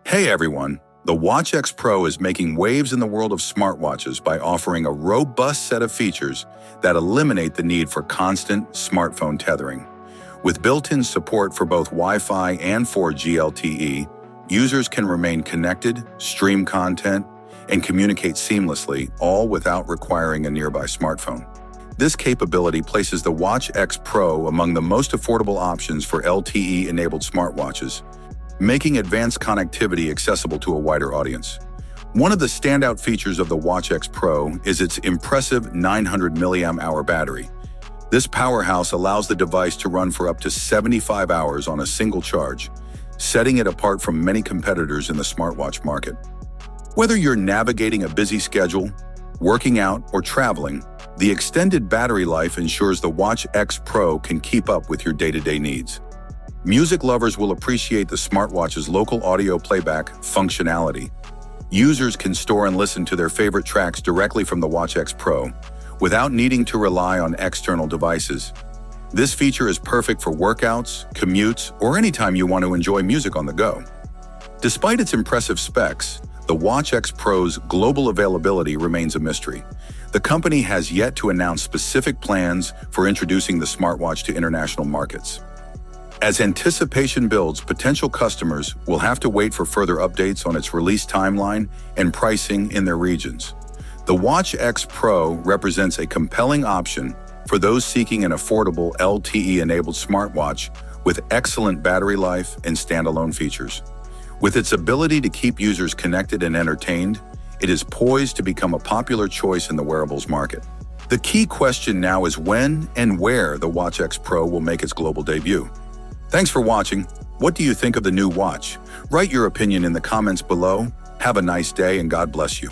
Hey everyone, the Watch X Pro is making waves in the world of smartwatches by offering a robust set of features that eliminate the need for constant smartphone tethering. With built-in support for both Wi-Fi and 4G LTE, users can remain connected, stream content, and communicate seamlessly, all without requiring a nearby smartphone. This capability places the Watch X Pro among the most affordable options for LTE-enabled smartwatches, making advanced connectivity accessible to a wider audience. One of the standout features of the Watch X Pro is its impressive 900 mAh battery. This powerhouse allows the device to run for up to 75 hours on a single charge, setting it apart from many competitors in the smartwatch market. Whether you're navigating a busy schedule, working out, or traveling, the extended battery life ensures the Watch X Pro can keep up with your day-to-day needs. Music lovers will appreciate the smartwatch's local audio playback functionality. Users can store and listen to their favorite tracks directly from the Watch X Pro, without needing to rely on external devices. This feature is perfect for workouts, commutes, or anytime you want to enjoy music on the go. Despite its impressive specs, the Watch X Pro's global availability remains a mystery. The company has yet to announce specific plans for introducing the smartwatch to international markets. As anticipation builds, potential customers will have to wait for further updates on its release timeline and pricing in their regions. The Watch X Pro represents a compelling option for those seeking an affordable LTE-enabled smartwatch with excellent battery life and standalone features. With its ability to keep users connected and entertained, it is poised to become a popular choice in the wearables market. The key question now is when and where the Watch X Pro will make its global debut. Thanks for watching. What do you think of the new watch? Write your opinion in the comments below. Have a nice day and God bless you.